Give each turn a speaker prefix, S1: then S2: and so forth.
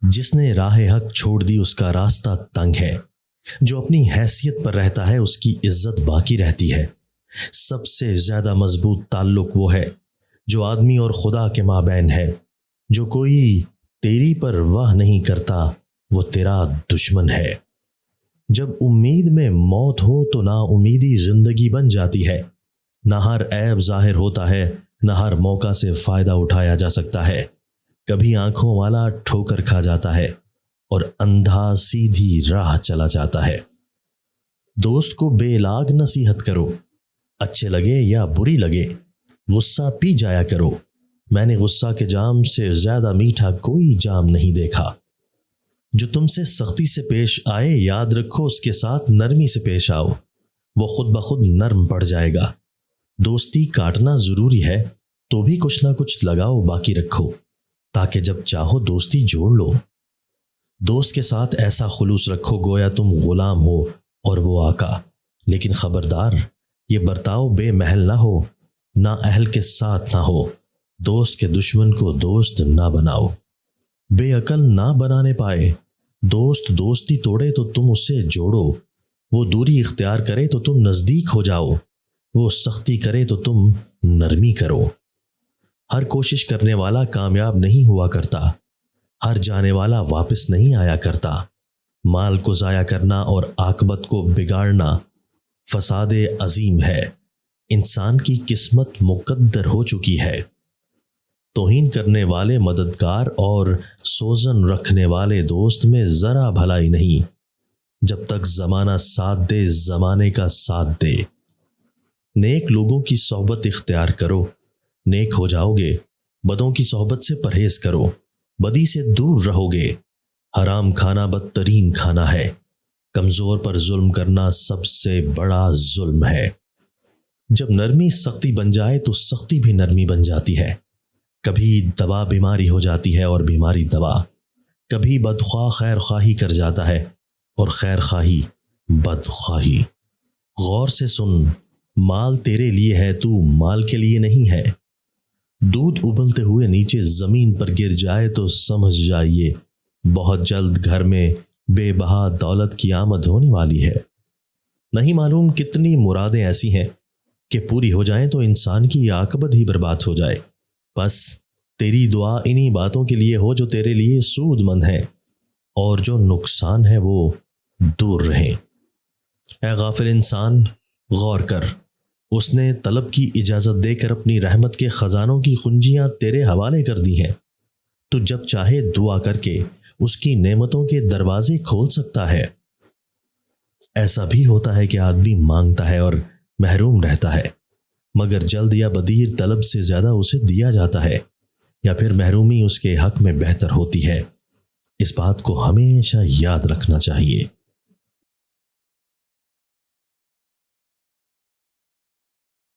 S1: جس نے راہ حق چھوڑ دی اس کا راستہ تنگ ہے، جو اپنی حیثیت پر رہتا ہے اس کی عزت باقی رہتی ہے۔ سب سے زیادہ مضبوط تعلق وہ ہے جو آدمی اور خدا کے مابین ہے۔ جو کوئی تیری پر واہ نہیں کرتا وہ تیرا دشمن ہے۔ جب امید میں موت ہو تو نا امیدی زندگی بن جاتی ہے۔ نہ ہر عیب ظاہر ہوتا ہے، نہ ہر موقع سے فائدہ اٹھایا جا سکتا ہے۔ کبھی آنکھوں والا ٹھوکر کھا جاتا ہے اور اندھا سیدھی راہ چلا جاتا ہے۔ دوست کو بے لاگ نصیحت کرو، اچھے لگے یا بری لگے، غصہ پی جایا کرو۔ میں نے غصہ کے جام سے زیادہ میٹھا کوئی جام نہیں دیکھا۔ جو تم سے سختی سے پیش آئے یاد رکھو اس کے ساتھ نرمی سے پیش آؤ، وہ خود بخود نرم پڑ جائے گا۔ دوستی کاٹنا ضروری ہے تو بھی کچھ نہ کچھ لگاؤ باقی رکھو، تاکہ جب چاہو دوستی جوڑ لو۔ دوست کے ساتھ ایسا خلوص رکھو گویا تم غلام ہو اور وہ آقا، لیکن خبردار یہ برتاؤ بے محل نہ ہو، نہ اہل کے ساتھ نہ ہو۔ دوست کے دشمن کو دوست نہ بناؤ، بے عقل نہ بنانے پائے۔ دوست دوستی توڑے تو تم اسے جوڑو، وہ دوری اختیار کرے تو تم نزدیک ہو جاؤ، وہ سختی کرے تو تم نرمی کرو۔ ہر کوشش کرنے والا کامیاب نہیں ہوا کرتا، ہر جانے والا واپس نہیں آیا کرتا۔ مال کو ضائع کرنا اور عاقبت کو بگاڑنا فساد عظیم ہے۔ انسان کی قسمت مقدر ہو چکی ہے۔ توہین کرنے والے مددگار اور سوزن رکھنے والے دوست میں ذرا بھلائی نہیں۔ جب تک زمانہ ساتھ دے زمانے کا ساتھ دے۔ نیک لوگوں کی صحبت اختیار کرو، نیک ہو جاؤ گے۔ بدوں کی صحبت سے پرہیز کرو، بدی سے دور رہو گے۔ حرام کھانا بدترین کھانا ہے، کمزور پر ظلم کرنا سب سے بڑا ظلم ہے۔ جب نرمی سختی بن جائے تو سختی بھی نرمی بن جاتی ہے۔ کبھی دوا بیماری ہو جاتی ہے اور بیماری دوا، کبھی بدخواہ خیر خواہی کر جاتا ہے اور خیر خواہی بدخواہی۔ غور سے سن، مال تیرے لیے ہے، تو مال کے لیے نہیں ہے۔ دودھ ابلتے ہوئے نیچے زمین پر گر جائے تو سمجھ جائیے بہت جلد گھر میں بے بہا دولت کی آمد ہونے والی ہے۔ نہیں معلوم کتنی مرادیں ایسی ہیں کہ پوری ہو جائیں تو انسان کی عاقبت ہی برباد ہو جائے۔ بس تیری دعا انہی باتوں کے لیے ہو جو تیرے لیے سود مند ہیں، اور جو نقصان ہے وہ دور رہیں۔ اے غافل انسان، غور کر، اس نے طلب کی اجازت دے کر اپنی رحمت کے خزانوں کی کنجیاں تیرے حوالے کر دی ہیں۔ تو جب چاہے دعا کر کے اس کی نعمتوں کے دروازے کھول سکتا ہے۔ ایسا بھی ہوتا ہے کہ آدمی مانگتا ہے اور محروم رہتا ہے، مگر جلد یا بدیر طلب سے زیادہ اسے دیا جاتا ہے، یا پھر محرومی اس کے حق میں بہتر ہوتی ہے۔ اس بات کو ہمیشہ یاد رکھنا چاہیے۔